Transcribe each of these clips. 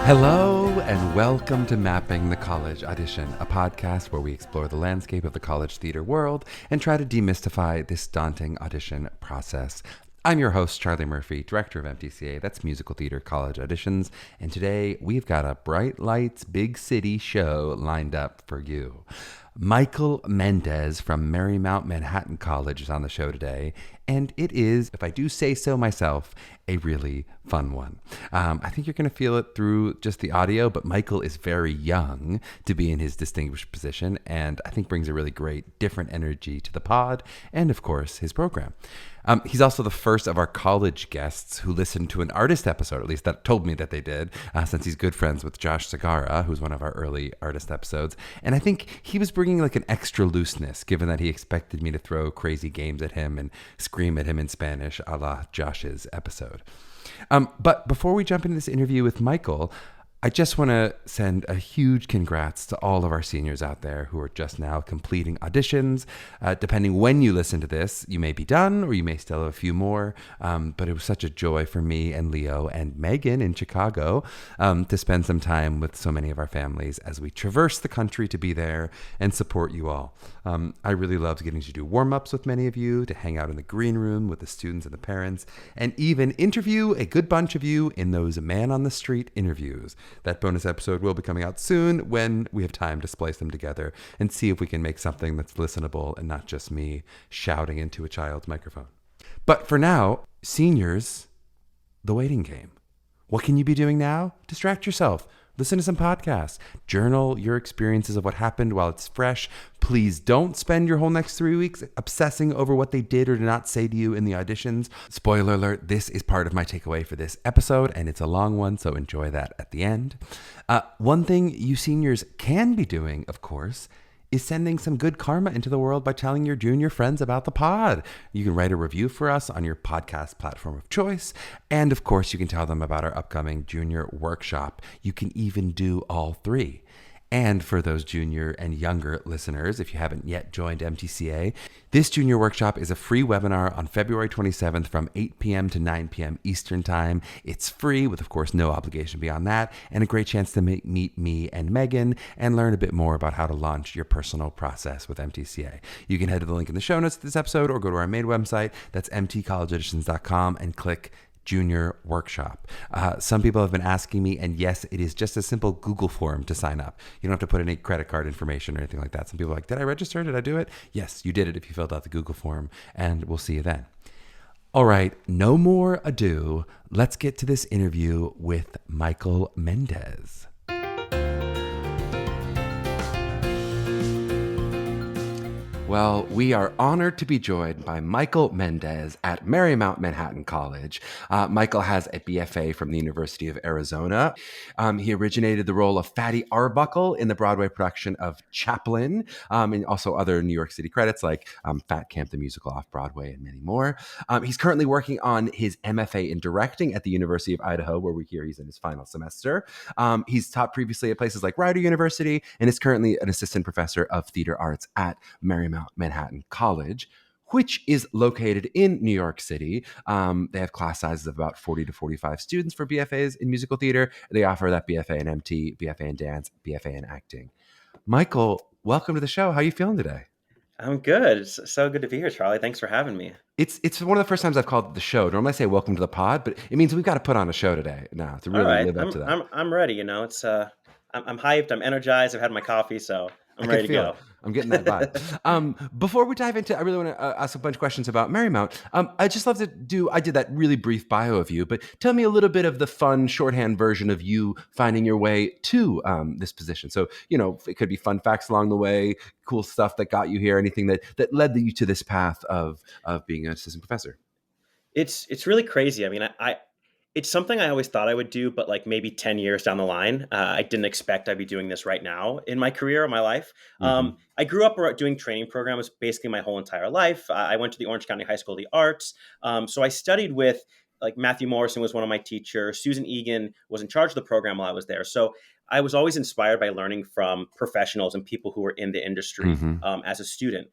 Hello and welcome to Mapping the College Audition, a podcast where we explore the landscape of the college theater world and try to demystify this daunting audition process. I'm your host, Charlie Murphy, director of MTCA, that's Musical Theater College Auditions, and today we've got a Bright Lights Big City show lined up for you. Michael Mendez from Marymount Manhattan College is on the show today, and it is, if I do say so myself, a really fun one. I think you're going to feel it through just the audio, but Michael is very young to be in his distinguished position, and I think brings a really great different energy to the pod and, of course, his program. He's also the first of our college guests who listened to an artist episode, at least that told me that they did, since he's good friends with Josh Segarra, who's one of our early artist episodes. And I think he was bringing like an extra looseness, given that he expected me to throw crazy games at him and scream at him in Spanish, a la Josh's episode. But before we jump into this interview with Michael, I just want to send a huge congrats to all of our seniors out there who are just now completing auditions. Depending when you listen to this, you may be done or you may still have a few more. But it was such a joy for me and Leo and Meghan in Chicago to spend some time with so many of our families as we traverse the country to be there and support you all. I really loved getting to do warm-ups with many of you, to hang out in the green room with the students and the parents, and even interview a good bunch of you in those man-on-the-street interviews. That bonus episode will be coming out soon when we have time to splice them together and see if we can make something that's listenable and not just me shouting into a child's microphone. But for now, seniors, the waiting game. What can you be doing now? Distract yourself. Listen to some podcasts. Journal your experiences of what happened while it's fresh. Please don't spend your whole next 3 weeks obsessing over what they did or did not say to you in the auditions. Spoiler alert, this is part of my takeaway for this episode, and it's a long one, so enjoy that at the end. One thing you seniors can be doing, of course, is sending some good karma into the world by telling your junior friends about the pod. You can write a review for us on your podcast platform of choice. And of course, you can tell them about our upcoming junior workshop. You can even do all three. And for those junior and younger listeners, if you haven't yet joined MTCA, this junior workshop is a free webinar on February 27th from 8 p.m. to 9 p.m. Eastern Time. It's free with, of course, no obligation beyond that, and a great chance to meet me and Meghan and learn a bit more about how to launch your personal process with MTCA. You can head to the link in the show notes of this episode or go to our main website, that's mtcollegeauditions.com, and click Junior Workshop. Some people have been asking me, and yes, it is just a simple Google form to sign up. You don't have to put any credit card information or anything like that. Some people are like, did I register? Did I do it? Yes, you did it if you filled out the Google form, and we'll see you then. All right, no more ado. Let's get to this interview with Michael Mendez. Well, we are honored to be joined by Michael Mendez at Marymount Manhattan College. Michael has a BFA from the University of Arizona. He originated the role of Fatty Arbuckle in the Broadway production of Chaplin, and also other New York City credits like Fat Camp the Musical off-Broadway and many more. He's currently working on his MFA in directing at the University of Idaho, where we hear he's in his final semester. He's taught previously at places like Rider University and is currently an assistant professor of theater arts at Marymount Manhattan College, which is located in New York City. They have class sizes of about 40 to 45 students for BFAs in musical theater. They offer that BFA in MT, BFA in dance, BFA in acting. Michael, welcome to the show. How are you feeling today? I'm good. It's so good to be here, Charlie. Thanks for having me. It's one of the first times I've called the show. Normally I say welcome to the pod, but it means we've got to put on a show today now to really live up to that. I'm ready. You know, it's I'm hyped. I'm energized. I've had my coffee, so I'm ready to go. I'm getting that vibe. Before we dive into, I really want to ask a bunch of questions about Marymount. I just love to I did that really brief bio of you, but tell me a little bit of the fun shorthand version of you finding your way to this position. So, you know, it could be fun facts along the way, cool stuff that got you here, anything that led you to this path of being an assistant professor. It's really crazy. I mean, it's something I always thought I would do, but like maybe 10 years down the line, I didn't expect I'd be doing this right now in my career or my life. Mm-hmm. I grew up doing training programs basically my whole entire life. I went to the Orange County High School of the Arts. So I studied with like Matthew Morrison was one of my teachers. Susan Egan was in charge of the program while I was there. So I was always inspired by learning from professionals and people who were in the industry as a student.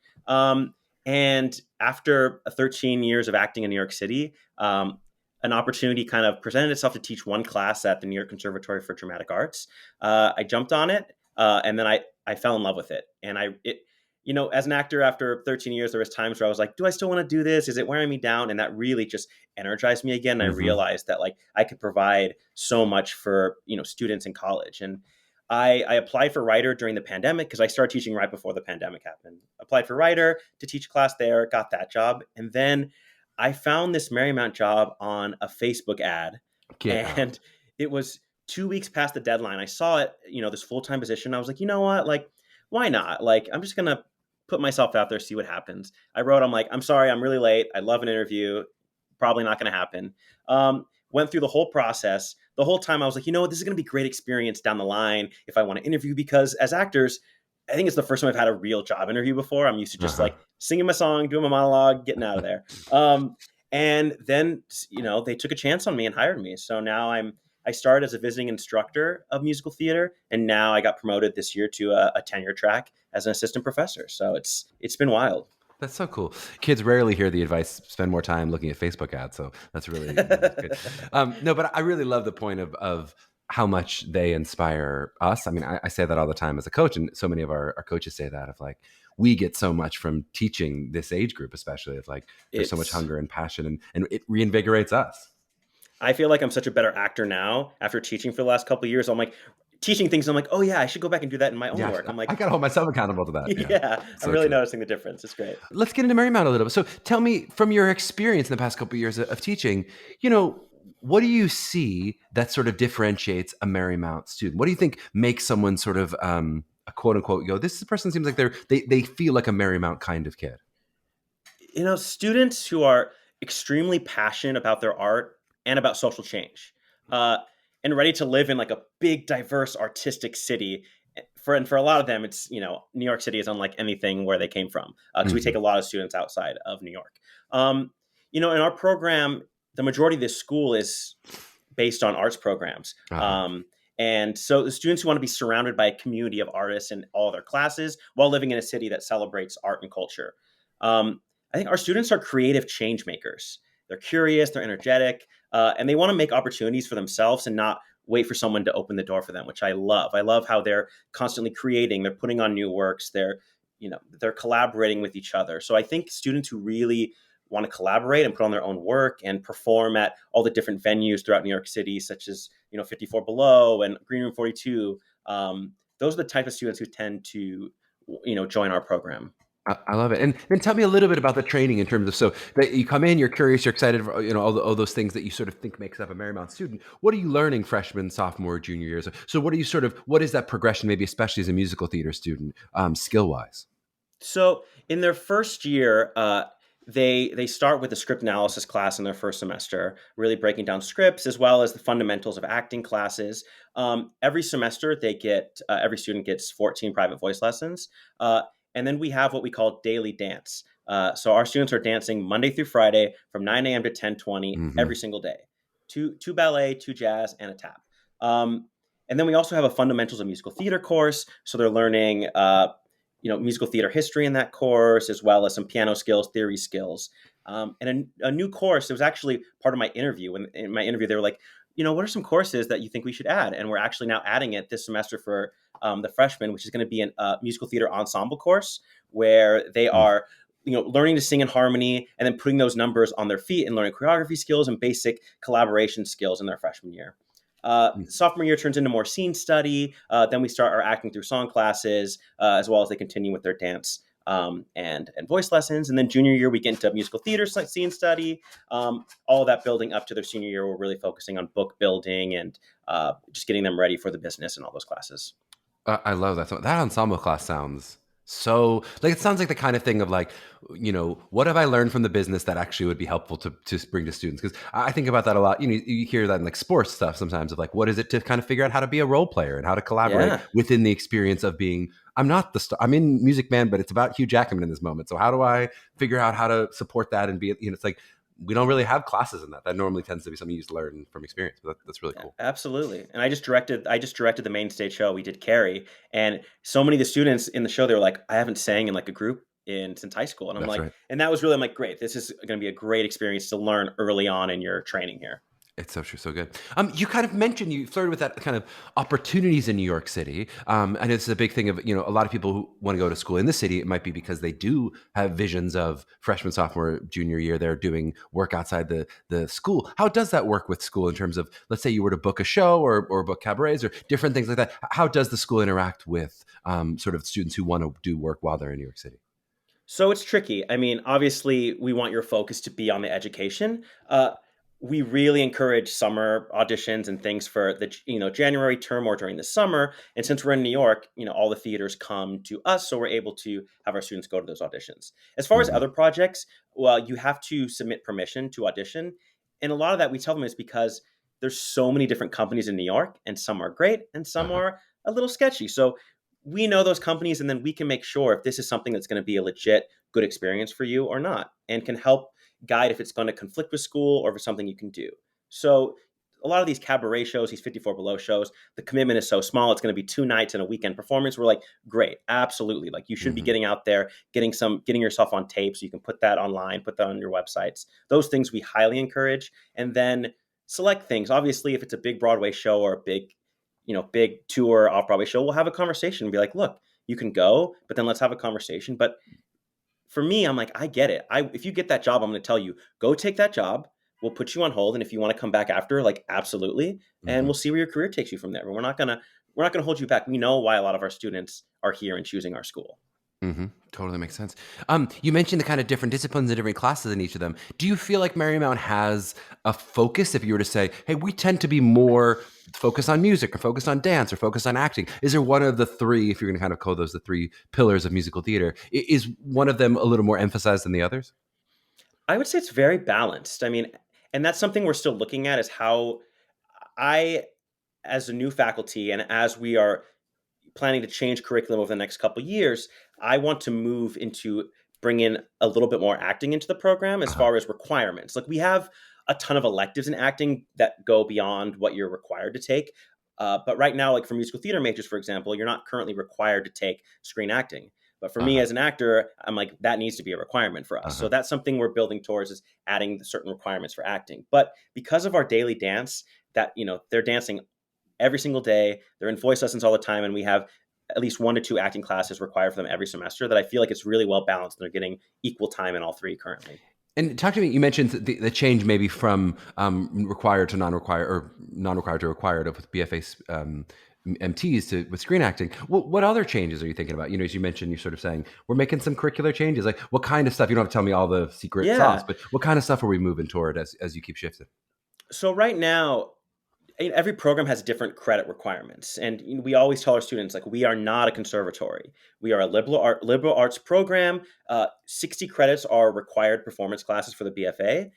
And after 13 years of acting in New York City, an opportunity kind of presented itself to teach one class at the New York Conservatory for Dramatic Arts. I jumped on it, and then I fell in love with it. And as an actor, after 13 years, there was times where I was like, do I still want to do this? Is it wearing me down? And that really just energized me again. And I realized that like I could provide so much for, students in college. And I applied for writer during the pandemic because I started teaching right before the pandemic happened. Applied for writer to teach a class there, got that job. And then I found this Marymount job on a Facebook ad. Get out. And it was 2 weeks past the deadline. I saw it, this full-time position. I was like, you know what? Like, why not? Like, I'm just going to put myself out there, see what happens. I'm like, I'm sorry, I'm really late. I'd love an interview. Probably not going to happen. Went through the whole process. The whole time I was like, this is going to be great experience down the line if I want to interview, because as actors, I think it's the first time I've had a real job interview before. I'm used to just like singing my song, doing my monologue, getting out of there. And then, they took a chance on me and hired me. So now I started as a visiting instructor of musical theater, and now I got promoted this year to a tenure track as an assistant professor. So it's been wild. That's so cool. Kids rarely hear the advice, spend more time looking at Facebook ads. So that's really good. No, but I really love the point of how much they inspire us. I mean, I say that all the time as a coach, and so many of our coaches say that, of like, we get so much from teaching this age group, especially, of like, there's so much hunger and passion, and it reinvigorates us. I feel like I'm such a better actor now after teaching for the last couple of years. I'm like teaching things. I'm like, oh yeah, I should go back and do that in my own work. I'm like, I got to hold myself accountable to that. Yeah, I'm really noticing the difference. It's great. Let's get into Marymount a little bit. So tell me, from your experience in the past couple of years of teaching, what do you see that sort of differentiates a Marymount student? What do you think makes someone sort of a quote unquote, this person seems like they feel like a Marymount kind of kid? Students who are extremely passionate about their art and about social change, and ready to live in like a big, diverse, artistic city. For a lot of them, it's, New York City is unlike anything where they came from, because we take a lot of students outside of New York. In our program, the majority of this school is based on arts programs. And so the students who want to be surrounded by a community of artists in all their classes while living in a city that celebrates art and culture. I think our students are creative change makers. They're curious, they're energetic, and they want to make opportunities for themselves and not wait for someone to open the door for them, which I love. I love how they're constantly creating, they're putting on new works, they're collaborating with each other. So I think students who really want to collaborate and put on their own work and perform at all the different venues throughout New York City, such as 54 Below and Green Room 42, those are the type of students who tend to join our program. I love it. And then tell me a little bit about the training in terms of, so that you come in, you're curious, you're excited, all those things that you sort of think makes up a Marymount student. What are you learning freshman, sophomore, junior years? So what is that progression, maybe especially as a musical theater student, skill-wise? So in their first year, they start with the script analysis class in their first semester, really breaking down scripts as well as the fundamentals of acting classes. Every semester, every student gets 14 private voice lessons. And then we have what we call daily dance. So our students are dancing Monday through Friday from 9 a.m. to 10:20 every single day. Two ballet, 2 jazz, and a tap. And then we also have a fundamentals of musical theater course. So they're learning musical theater history in that course, as well as some piano skills, theory skills. And a new course, it was actually part of my interview. In my interview, they were like, what are some courses that you think we should add? And we're actually now adding it this semester for the freshmen, which is going to be a musical theater ensemble course where they are learning to sing in harmony and then putting those numbers on their feet and learning choreography skills and basic collaboration skills in their freshman year. Sophomore year turns into more scene study. Then we start our acting through song classes, as well as they continue with their dance and voice lessons. And then junior year, we get into musical theater scene study. All of that building up to their senior year, we're really focusing on book building and just getting them ready for the business and all those classes. I love that. That ensemble class sounds so, like, it sounds like the kind of thing of like, what have I learned from the business that actually would be helpful to bring to students? Because I think about that a lot. You hear that in like sports stuff sometimes, of like, what is it to kind of figure out how to be a role player and how to collaborate within the experience of being, I'm not the star, I'm in Music Man, but it's about Hugh Jackman in this moment. So how do I figure out how to support that and be, it's like, we don't really have classes in that. That normally tends to be something you just learn from experience, but that's really cool. Absolutely. And I just directed the main stage show. We did Carrie, and so many of the students in the show, they were like, I haven't sang in like a group in since high school. And I'm That's like, right. and that was really, I'm like, great, this is going to be a great experience to learn early on in your training here. It's so true, so good. You kind of mentioned you flirted with that kind of opportunities in New York City, and it's a big thing of a lot of people who want to go to school in the city. It might be because they do have visions of freshman, sophomore, junior year. They're doing work outside the school. How does that work with school in terms of, let's say you were to book a show or book cabarets or different things like that? How does the school interact with sort of students who want to do work while they're in New York City? So it's tricky. I mean, obviously, we want your focus to be on the education. We really encourage summer auditions and things for the January term or during the summer. And since we're in New York, all the theaters come to us, so we're able to have our students go to those auditions. As far as Hmm. other projects, well, you have to submit permission to audition, and a lot of that we tell them is because there's so many different companies in New York, and some are great and some Uh-huh. are a little sketchy. So we know those companies, and then we can make sure if this is something that's going to be a legit good experience for you or not, and can help guide if it's going to conflict with school or if it's something you can do. So a lot of these cabaret shows, these 54 below shows, the commitment is so small. It's going to be 2 nights and a weekend performance. We're like, great, absolutely. Like you should be Hmm. getting out there, getting yourself on tape so you can put that online, put that on your websites. Those things we highly encourage. And then select things. Obviously, if it's a big Broadway show or a big tour off Broadway show, we'll have a conversation and be like, look, you can go, but then let's have a conversation. But for me, I'm like, I get it. If you get that job, I'm going to tell you, go take that job. We'll put you on hold, and if you want to come back after, like absolutely, and Hmm. we'll see where your career takes you from there. But we're not gonna hold you back. We know why a lot of our students are here and choosing our school. Hmm. Totally makes sense. You mentioned the kind of different disciplines and different classes in each of them. Do you feel like Marymount has a focus? If you were to say, "Hey, we tend to be more focused on music, or focused on dance, or focused on acting," is there one of the three? If you're going to kind of call those the three pillars of musical theater, is one of them a little more emphasized than the others? I would say it's very balanced. I mean, and that's something we're still looking at is how I, as a new faculty, and as we are planning to change curriculum over the next couple of years, I want to move into bring in a little bit more acting into the program as Uh-huh. far as requirements. Like we have a ton of electives in acting that go beyond what you're required to take. But right now, like for musical theater majors, for example, you're not currently required to take screen acting. But for me Uh-huh. as an actor, I'm like, that needs to be a requirement for us. So Uh-huh. that's something we're building towards is adding certain requirements for acting. But because of our daily dance, that, they're dancing every single day. They're in voice lessons all the time, and we have at least 1 to 2 acting classes required for them every semester. That I feel like it's really well balanced, and they're getting equal time in all three currently. And talk to me. You mentioned the change maybe from required to non-required, or non-required to required of with BFA MTs to with screen acting. What other changes are you thinking about? As you mentioned, you're sort of saying we're making some curricular changes. Like what kind of stuff? You don't have to tell me all the secret sauce, Yeah. but what kind of stuff are we moving toward as you keep shifting? So right now, every program has different credit requirements, and we always tell our students like we are not a conservatory. We are a liberal arts program. 60 credits are required performance classes for the BFA.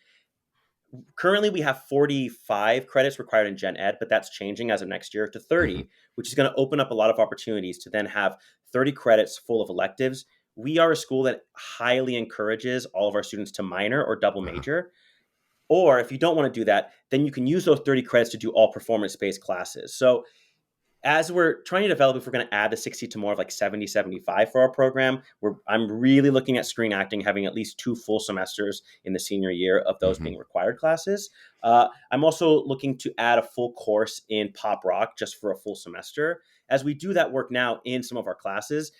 Currently, we have 45 credits required in Gen Ed, but that's changing as of next year to Hmm. 30, which is going to open up a lot of opportunities to then have 30 credits full of electives. We are a school that highly encourages all of our students to minor or double Uh-huh. major. Or if you don't want to do that, then you can use those 30 credits to do all performance-based classes. So as we're trying to develop, if we're going to add the 60 to more of like 70, 75 for our program, I'm really looking at screen acting having at least 2 full semesters in the senior year of those Hmm. being required classes. I'm also looking to add a full course in pop rock just for a full semester. As we do that work now in some of our classes,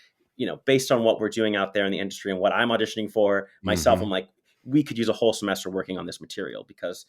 based on what we're doing out there in the industry and what I'm auditioning for myself, I'm Hmm. like, we could use a whole semester working on this material because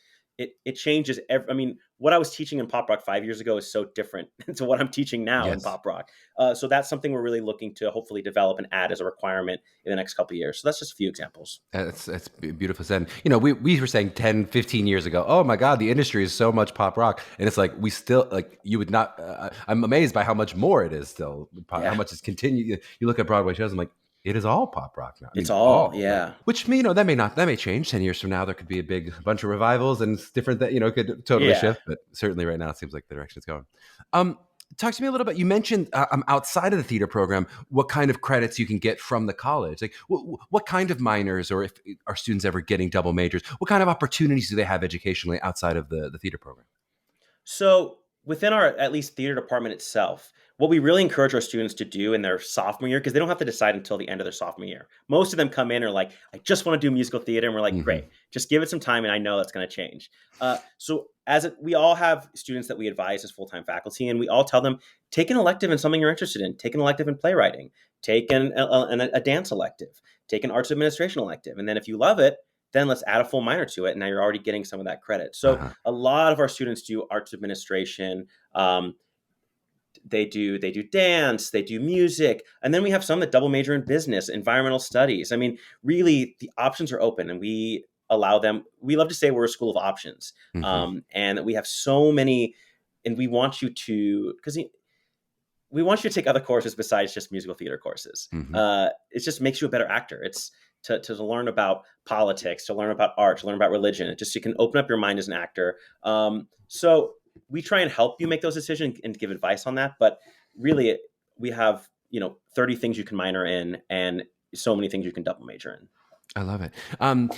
it changes. I mean, what I was teaching in pop rock 5 years ago is so different to what I'm teaching now in Yes. pop rock. So that's something we're really looking to hopefully develop and add as a requirement in the next couple of years. So that's just a few examples. That's beautiful said. We were saying 10, 15 years ago, oh my God, the industry is so much pop rock. And it's like, we still, like, you would not, I'm amazed by how much more it is still, how Yeah, much it's continued. You look at Broadway shows, I'm like, it is all pop rock now. I it's mean, all, all, like, yeah, which, that may change 10 years from now. There could be a bunch of revivals and it's different that, could totally yeah. shift. But certainly right now, it seems like the direction it's going. Um, Talk to me a little bit. You mentioned outside of the theater program, what kind of credits you can get from the college. Like, what kind of minors, or if are students ever getting double majors? What kind of opportunities do they have educationally outside of the theater program? So within our, at least, theater department itself, what we really encourage our students to do in their sophomore year, because they don't have to decide until the end of their sophomore year. Most of them come in and are like, I just want to do musical theater. And we're like, Mm-hmm. great, just give it some time. And I know that's going to change. We all have students that we advise as full-time faculty, and we all tell them, take an elective in something you're interested in. Take an elective in playwriting. Take a dance elective. Take an arts administration elective. And then if you love it, then let's add a full minor to it. And now you're already getting some of that credit. So a lot of our students do arts administration. They do dance, they do music, and then we have some that double major in business, environmental studies. I mean, really, the options are open, and we allow them. We love to say we're a school of options, and we have so many. And we want you to, we want you to take other courses besides just musical theater courses. It just makes you a better actor. It's to learn about politics, to learn about art, to learn about religion. It just, you can open up your mind as an actor. So we try and help you make those decisions and give advice on that. But really, we have 30 things you can minor in and so many things you can double major in. I love it.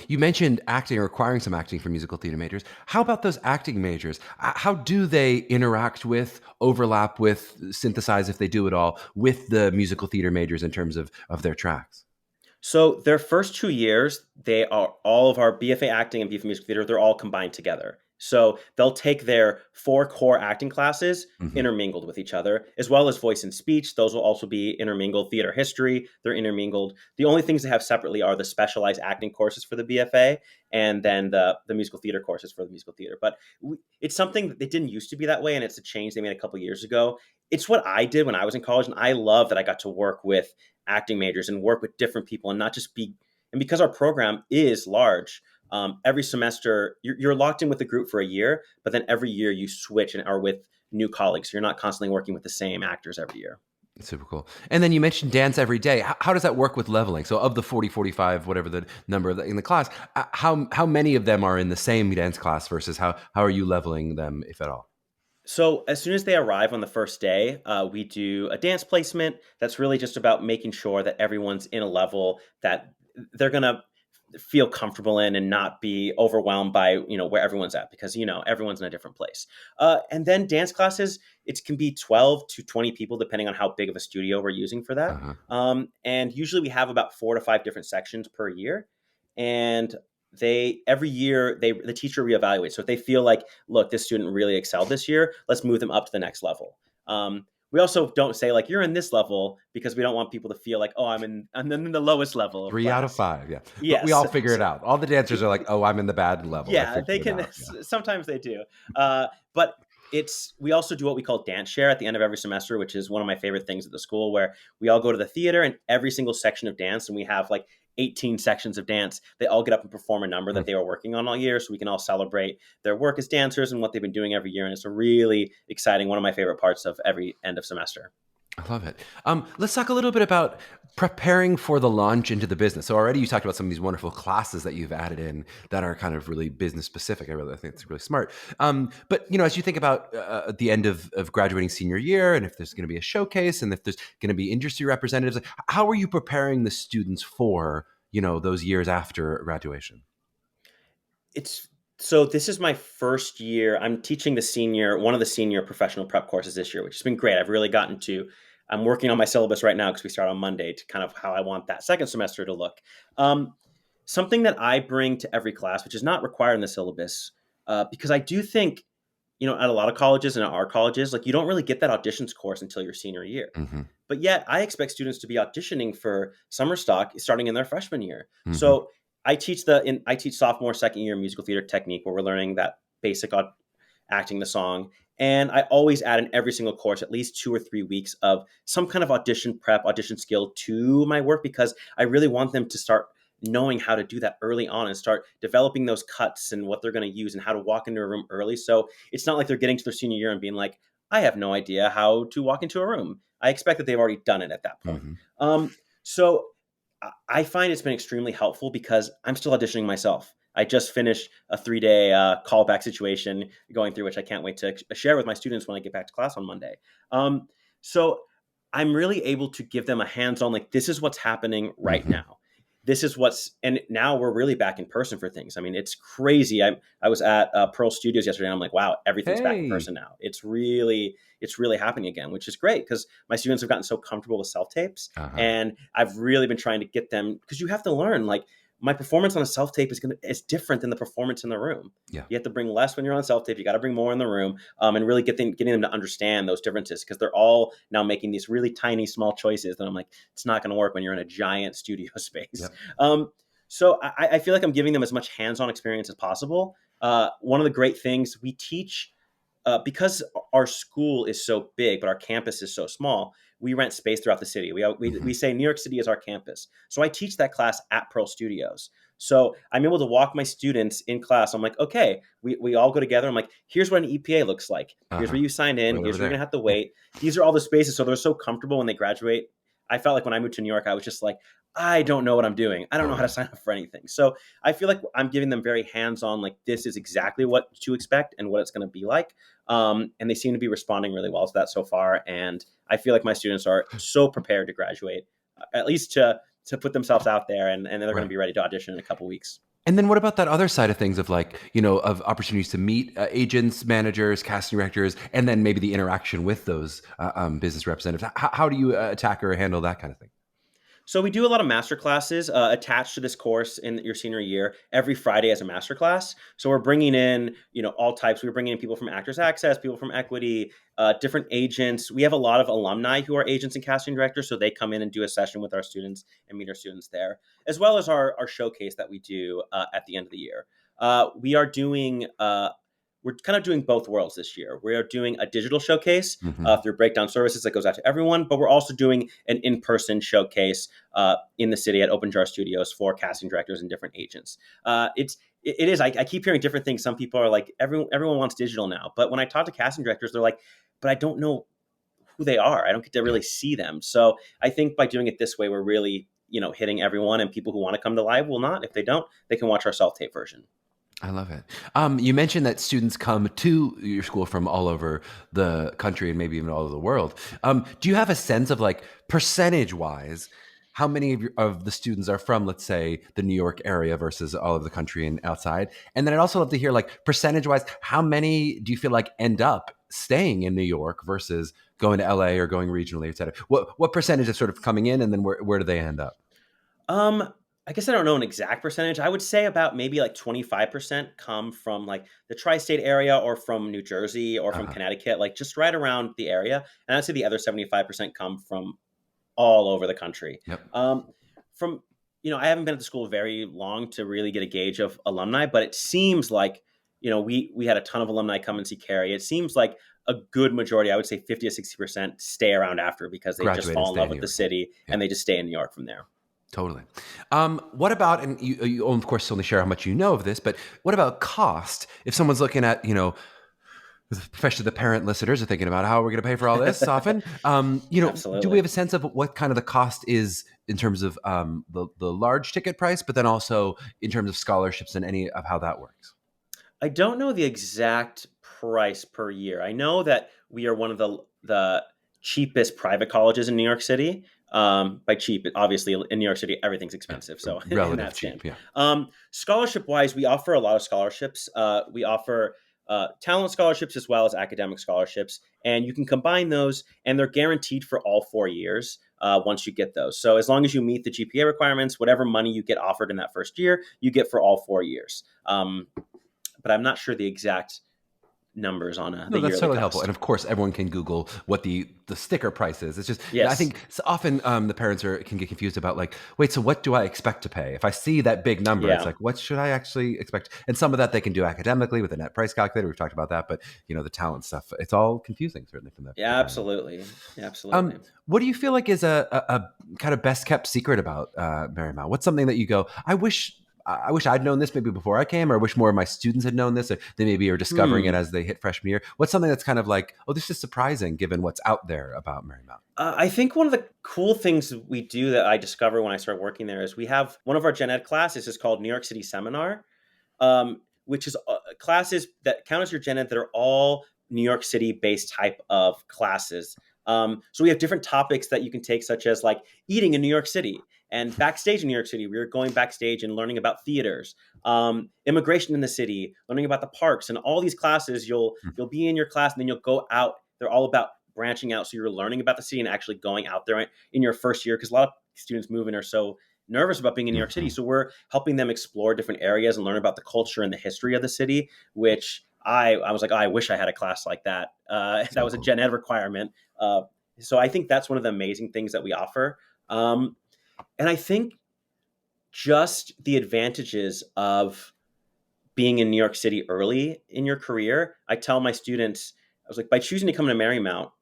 You mentioned acting or requiring some acting for musical theater majors. How about those acting majors? How do they interact with, overlap with, synthesize, if they do at all, with the musical theater majors in terms of their tracks? So their first 2 years, they are all of our BFA acting and BFA musical theater, they're all combined together. So they'll take their 4 core acting classes intermingled with each other, as well as voice and speech. Those will also be intermingled. Theater history, they're intermingled. The only things they have separately are the specialized acting courses for the BFA and then the musical theater courses for the musical theater. But it's something that it didn't used to be that way, and it's a change they made a couple of years ago. It's what I did when I was in college, and I love that I got to work with acting majors and work with different people and not just be, and because our program is large, every semester you're locked in with a group for a year, but then every year you switch and are with new colleagues. So you're not constantly working with the same actors every year. Super cool. And then you mentioned dance every day. How does that work with leveling? So of the 40, 45, whatever the number in the class, how many of them are in the same dance class versus how are you leveling them, if at all? So as soon as they arrive on the first day, we do a dance placement. That's really just about making sure that everyone's in a level that they're going to feel comfortable in and not be overwhelmed by, where everyone's at, because, everyone's in a different place. And then dance classes, it can be 12 to 20 people, depending on how big of a studio we're using for that. And usually we have about 4 to 5 different sections per year. And every year the teacher reevaluates. So if they feel like, look, this student really excelled this year, let's move them up to the next level. We also don't say like you're in this level, because we don't want people to feel like, oh, I'm in the lowest level of 3 class. out of 5, yeah. Yes. But we all figure it out. All the dancers are like, oh, I'm in the bad level. Yeah, they can. Sometimes they do, but we also do what we call dance share at the end of every semester, which is one of my favorite things at the school, where we all go to the theater and every single section of dance, and we have like 18 sections of dance. They all get up and perform a number that they were working on all year, so we can all celebrate their work as dancers and what they've been doing every year. And it's a really exciting, one of my favorite parts of every end of semester. I love it. Let's talk a little bit about preparing for the launch into the business. So already you talked about some of these wonderful classes that you've added in that are kind of really business specific. I think it's really smart. But as you think about at the end of graduating senior year, and if there's going to be a showcase, and if there's going to be industry representatives, how are you preparing the students for those years after graduation? So this is my first year. I'm teaching one of the senior professional prep courses this year, which has been great. I've really I'm working on my syllabus right now because we start on Monday, to kind of how I want that second semester to look. Something that I bring to every class, which is not required in the syllabus, because I do think, at a lot of colleges and at our colleges, like you don't really get that auditions course until your senior year. But yet I expect students to be auditioning for summer stock starting in their freshman year. So I teach sophomore, second year musical theater technique, where we're learning that basic acting the song. And I always add in every single course at least 2 or 3 weeks of some kind of audition prep, audition skill to my work, because I really want them to start knowing how to do that early on and start developing those cuts and what they're going to use and how to walk into a room early. So it's not like they're getting to their senior year and being like, I have no idea how to walk into a room. I expect that they've already done it at that point. So I find it's been extremely helpful because I'm still auditioning myself. I just finished a 3-day callback situation going through, which I can't wait to share with my students when I get back to class on Monday. So I'm really able to give them a hands-on, like, this is what's happening right now. this is and now we're really back in person for things. I mean, it's crazy. I was at Pearl Studios yesterday, and I'm like, wow, everything's back in Hey. person now. It's really happening again, which is great because my students have gotten so comfortable with self tapes, Uh-huh. and I've really been trying to get them, because you have to learn, like, my performance on a self tape is different than the performance in the room. Yeah. You have to bring less when you're on self tape. You got to bring more in the room, and really getting them to understand those differences, because they're all now making these really tiny, small choices that I'm like, it's not going to work when you're in a giant studio space. Yep. So I feel like I'm giving them as much hands-on experience as possible. One of the great things we teach, because our school is so big, but our campus is so small, we rent space throughout the city. We say New York City is our campus. So I teach that class at Pearl Studios. So I'm able to walk my students in class. I'm like, okay, we all go together. I'm like, here's what an EPA looks like. Here's Uh-huh. where you sign in. Right Here's over where you're going there. to have to wait. These are all the spaces. So they're so comfortable when they graduate. I felt like when I moved to New York, I was just like, I don't know what I'm doing. I don't know how to Totally. sign up for anything. So I feel like I'm giving them very hands-on, like, this is exactly what to expect and what it's going to be like. And they seem to be responding really well to that so far. And I feel like my students are so prepared to graduate, at least to put themselves out there, and they're going to Right. be ready to audition in a couple weeks. And then what about that other side of things of, like, of opportunities to meet agents, managers, casting directors, and then maybe the interaction with those business representatives? How do you attack or handle that kind of thing? So we do a lot of master classes attached to this course in your senior year every Friday as a master class. So we're bringing in, all types. We're bringing in people from Actors Access, people from Equity, different agents. We have a lot of alumni who are agents and casting directors, so they come in and do a session with our students and meet our students there, as well as our showcase that we do at the end of the year. We are doing we're kind of doing both worlds this year. We are doing a digital showcase Mm-hmm. through Breakdown Services that goes out to everyone, but we're also doing an in-person showcase in the city at Open Jar Studios for casting directors and different agents. It is. I keep hearing different things. Some people are like, everyone wants digital now, but when I talk to casting directors, they're like, but I don't know who they are. I don't get to Yeah. really see them. So I think by doing it this way, we're really hitting everyone, and people who want to come to live will not. If they don't, they can watch our self tape version. I love it. You mentioned that students come to your school from all over the country and maybe even all over the world. Do you have a sense of, like, percentage wise, how many of the students are from, let's say, the New York area versus all of the country and outside? And then I'd also love to hear, like, percentage wise, how many do you feel like end up staying in New York versus going to LA or going regionally, et cetera? What percentage is sort of coming in, and then where do they end up? I guess I don't know an exact percentage. I would say about maybe like 25% come from, like, the tri-state area, or from New Jersey, or from Uh-huh. Connecticut, like just right around the area. And I'd say the other 75% come from all over the country. Yep. From I haven't been at the school very long to really get a gauge of alumni, but it seems like we had a ton of alumni come and see Carrie. It seems like a good majority, I would say 50 to 60%, stay around after, because they just Graduate and fall in stay in love New with the York. city, Yeah. and they just stay in New York from there. Totally. What about, and you of course only share how much you know of this, but what about cost? If someone's looking at, especially the parent listeners are thinking about how we're going to pay for all this often, do we Absolutely. have a sense of what kind of the cost is in terms of the large ticket price, but then also in terms of scholarships and any of how that works? I don't know the exact price per year. I know that we are one of the cheapest private colleges in New York City. By cheap, obviously in New York City, everything's Yeah. expensive. So in Relative that stand, cheap. Yeah. scholarship wise, we offer a lot of scholarships. We offer talent scholarships as well as academic scholarships, and you can combine those, and they're guaranteed for all 4 years. Once you get those, so as long as you meet the GPA requirements, whatever money you get offered in that first year, you get for all 4 years. But I'm not sure the exact numbers on the No, that's yearly totally helpful. And cost. of course, everyone can Google what the sticker price is. It's just, I Yes. think often the parents can get confused about, like, wait, so what do I expect to pay? If I see that big number, it's Yeah. like, what should I actually expect? And some of that they can do academically with a net price calculator. We've talked about that, but the talent stuff, it's all confusing, certainly from the Yeah. parent end. Absolutely. Absolutely. What do you feel like is a kind of best kept secret about Marymount? What's something that you go, I wish I'd known this maybe before I came, or I wish more of my students had known this, or they maybe are discovering it Hmm. as they hit freshman year. What's something that's kind of like, oh, this is surprising given what's out there about Marymount? I think one of the cool things we do that I discovered when I started working there is we have one of our gen ed classes is called New York City Seminar, which is classes that count as your gen ed that are all New York City based type of classes. So we have different topics that you can take, such as like eating in New York City, And backstage in New York City, we were going backstage and learning about theaters, immigration in the city, learning about the parks, and all these classes. You'll be in your class, and then you'll go out. They're all about branching out. So you're learning about the city and actually going out there in your first year, because a lot of students move in are so nervous about being in New York City. So we're helping them explore different areas and learn about the culture and the history of the city, which I was like, oh, I wish I had a class like that. That was a gen ed requirement. So I think that's one of the amazing things that we offer. And I think just the advantages of being in New York City early in your career, I tell my students, I was like, by choosing to come to Marymount,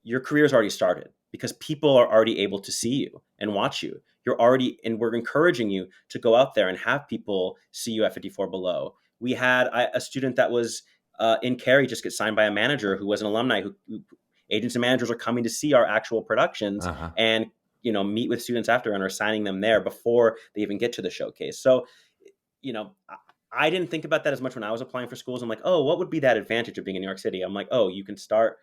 your career's already started, because people are already able to see you and watch you. And we're encouraging you to go out there and have people see you at 54 Below. We had a student that was in Cary just get signed by a manager who was an alumni, who agents and managers are coming to see our actual productions and meet with students after and are signing them there before they even get to the showcase. So, I didn't think about that as much when I was applying for schools. I'm like, oh, what would be that advantage of being in New York City? I'm like, oh, you can start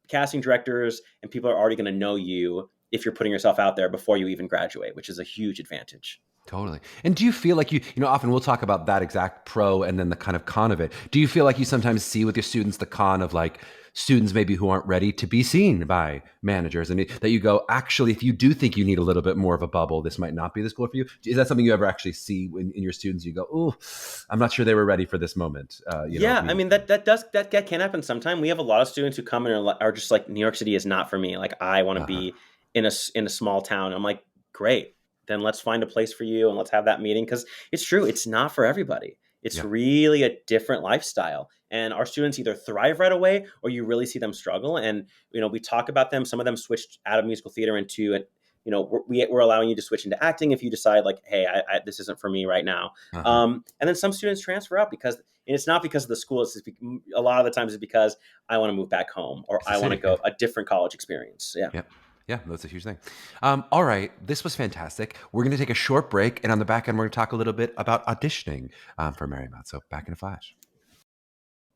casting directors and people are already going to know you if you're putting yourself out there before you even graduate, which is a huge advantage. Totally. And do you feel like often we'll talk about that exact pro and then the kind of con of it. Do you feel like you sometimes see with your students the con of like students maybe who aren't ready to be seen by managers, and that you go, actually, if you do think you need a little bit more of a bubble, this might not be the school for you? Is that something you ever actually see in your students? You go, oh, I'm not sure they were ready for this moment. That can happen sometime. We have a lot of students who come in and are just like, New York City is not for me. Like, I want to be in a small town. I'm like, great. Then let's find a place for you and let's have that meeting. Because it's true, it's not for everybody. It's really a different lifestyle. And our students either thrive right away or you really see them struggle. And, we talk about them. Some of them switched out of musical theater into, we're allowing you to switch into acting if you decide like, hey, this isn't for me right now. And then some students transfer out and it's not because of the school. It's a lot of the times it's because I want to move back home or I want to go a different college experience. Yeah. Yep. Yeah, that's a huge thing. All right, this was fantastic. We're going to take a short break, and on the back end, we're going to talk a little bit about auditioning for Marymount. So back in a flash.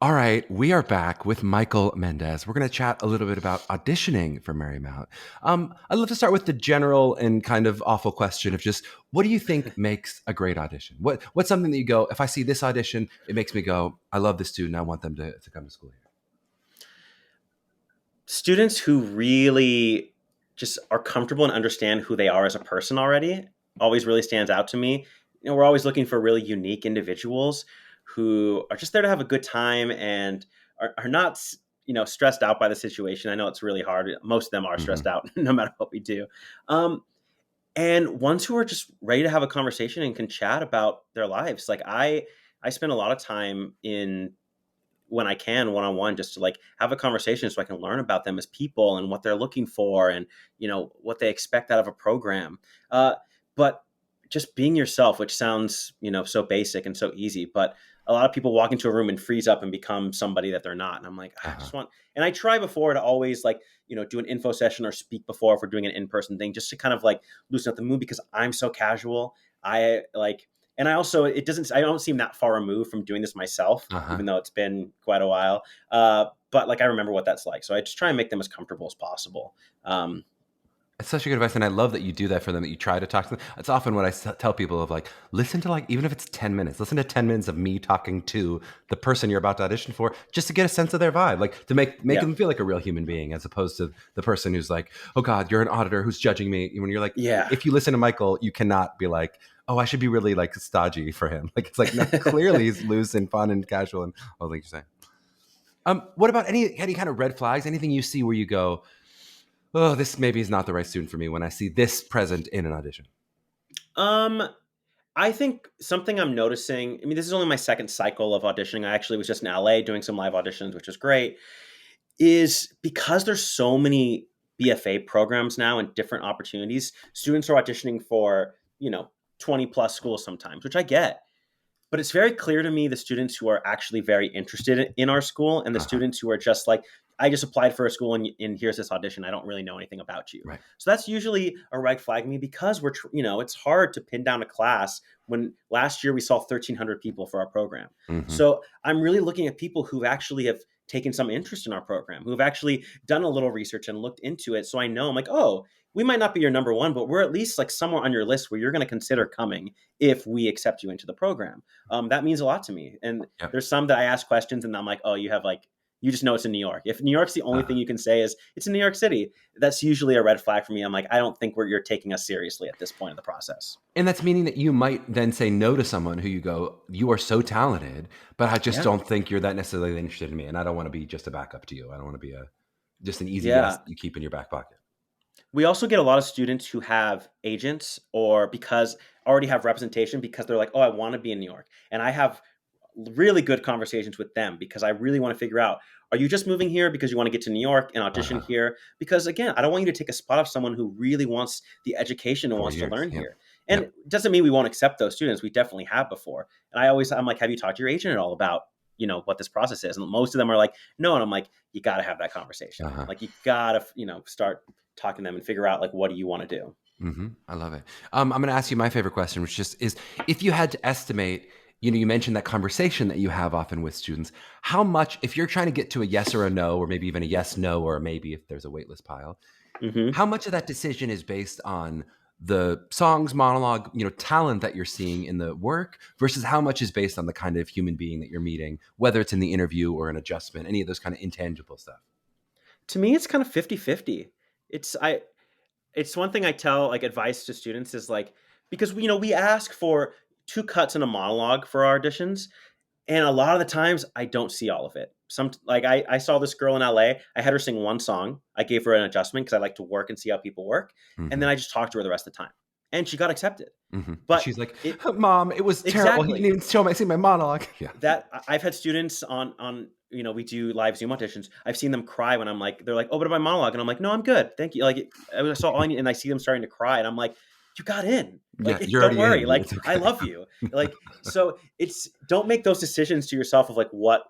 All right, we are back with Michael Mendez. We're going to chat a little bit about auditioning for Marymount. I'd love to start with the general and kind of awful question of just, what do you think makes a great audition? What's something that you go, if I see this audition, it makes me go, I love this student, I want them to come to school here? Students who really just are comfortable and understand who they are as a person already always really stands out to me. We're always looking for really unique individuals who are just there to have a good time and are not, stressed out by the situation. I know it's really hard. Most of them are stressed out no matter what we do. And ones who are just ready to have a conversation and can chat about their lives. Like I spend a lot of time when I can one-on-one just to like have a conversation so I can learn about them as people and what they're looking for and, what they expect out of a program. But just being yourself, which sounds, so basic and so easy, but a lot of people walk into a room and freeze up and become somebody that they're not. And I'm like, and I try before to always like, do an info session or speak before if we're doing an in-person thing, just to kind of like loosen up the mood, because I'm so casual. And I also, I don't seem that far removed from doing this myself, even though it's been quite a while. But like, I remember what that's like. So I just try and make them as comfortable as possible. It's such a good advice. And I love that you do that for them, that you try to talk to them. It's often what I tell people of like, listen to like, even if it's 10 minutes, listen to 10 minutes of me talking to the person you're about to audition for, just to get a sense of their vibe, like to make them feel like a real human being, as opposed to the person who's like, oh God, you're an auditor who's judging me. When you're like, if you listen to Michael, you cannot be like, oh, I should be really like stodgy for him. Like, it's like, no, clearly he's loose and fun and casual and all the things you're saying. What about any kind of red flags? Anything you see where you go, oh, this maybe is not the right student for me when I see this present in an audition? I think something I'm noticing, this is only my second cycle of auditioning. I actually was just in LA doing some live auditions, which is great, is because there's so many BFA programs now and different opportunities, students are auditioning for, 20 plus schools sometimes, which I get. But it's very clear to me the students who are actually very interested in our school and the students who are just like, I just applied for a school and here's this audition. I don't really know anything about you. Right. So that's usually a red flag to me, because it's hard to pin down a class when last year we saw 1,300 people for our program. So I'm really looking at people who actually have taken some interest in our program, who have actually done a little research and looked into it. So I know, I'm like, oh, we might not be your number one, but we're at least like somewhere on your list where you're going to consider coming if we accept you into the program. That means a lot to me. And Yep. there's some that I ask questions and I'm like, oh, you just know it's in New York. If New York's the only thing you can say is it's in New York City, that's usually a red flag for me. I'm like, I don't think you're taking us seriously at this point in the process. And that's meaning that you might then say no to someone who you go, you are so talented, but I just don't think you're that necessarily interested in me. And I don't want to be just a backup to you. I don't want to be just an easy yes you keep in your back pocket. We also get a lot of students who have agents or because already have representation because they're like, oh, I want to be in New York. And I have really good conversations with them because I really want to figure out, are you just moving here because you want to get to New York and audition here? Because again, I don't want you to take a spot of someone who really wants the education and wants to learn here. And it doesn't mean we won't accept those students. We definitely have before. And I'm like, have you talked to your agent at all about, what this process is? And most of them are like, no. And I'm like, you got to have that conversation. Like you got to, start talking to them and figure out like, what do you want to do? Mm-hmm. I love it. I'm going to ask you my favorite question, which just is, if you had to estimate, you mentioned that conversation that you have often with students, how much, if you're trying to get to a yes or a no, or maybe even a yes, no, or a maybe if there's a waitlist pile, how much of that decision is based on the songs, monologue, talent that you're seeing in the work versus how much is based on the kind of human being that you're meeting, whether it's in the interview or an adjustment, any of those kind of intangible stuff? To me, it's kind of 50-50. It's one thing I tell like advice to students is like, because we ask for 2 cuts and a monologue for our auditions. And a lot of the times I don't see all of it. I saw this girl in LA. I had her sing 1 song. I gave her an adjustment because I like to work and see how people work. And then I just talked to her the rest of the time. And she got accepted. But she's like, Mom, it was terrible. He didn't even see my monologue. Yeah. That I've had students on we do live Zoom auditions. I've seen them cry when they're like, oh, but my monologue. And I'm like, no, I'm good. Thank you. Like I saw all I need, and I see them starting to cry. And I'm like, you got in. Like, don't worry. Like, okay. I love you. Like, so don't make those decisions to yourself of like what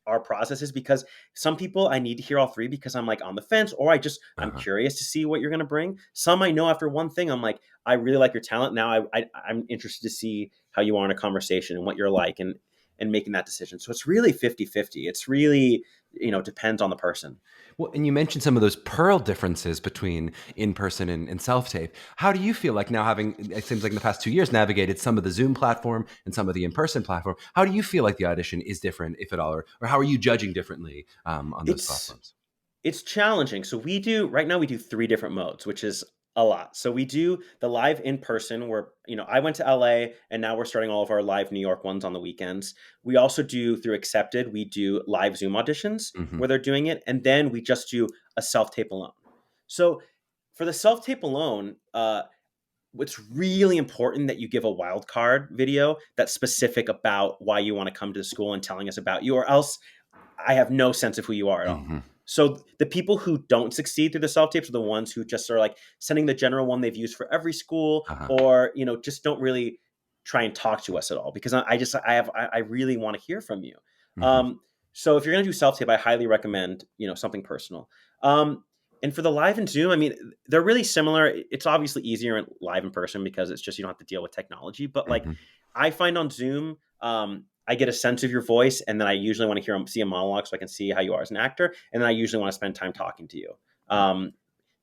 our process is, because some people I need to hear all 3 because I'm like on the fence, or I'm curious to see what you're going to bring. Some I know after one thing, I'm like, I really like your talent. Now I'm interested to see how you are in a conversation and what you're like and making that decision. So it's really 50-50. It's really, depends on the person. Well, and you mentioned some of those pearl differences between in-person and self-tape. How do you feel like now, having, it seems like in the past 2 years, navigated some of the Zoom platform and some of the in-person platform, how do you feel like the audition is different, if at all, or how are you judging differently on those platforms? It's challenging. So right now we do 3 different modes, which is a lot. So we do the live in person where, I went to LA and now we're starting all of our live New York ones on the weekends. We also do through Accepted, we do live Zoom auditions where they're doing it. And then we just do a self-tape alone. So for the self-tape alone, it's really important that you give a wild card video that's specific about why you want to come to the school and telling us about you, or else I have no sense of who you are at all. So the people who don't succeed through the self-tapes are the ones who just are like sending the general one they've used for every school, or, just don't really try and talk to us at all, because I really want to hear from you. So if you're going to do self-tape, I highly recommend, something personal. And for the live and Zoom, I mean, they're really similar. It's obviously easier in live in person because it's just, you don't have to deal with technology, but like I find on Zoom, I get a sense of your voice, and then I usually want to see a monologue so I can see how you are as an actor. And then I usually want to spend time talking to you.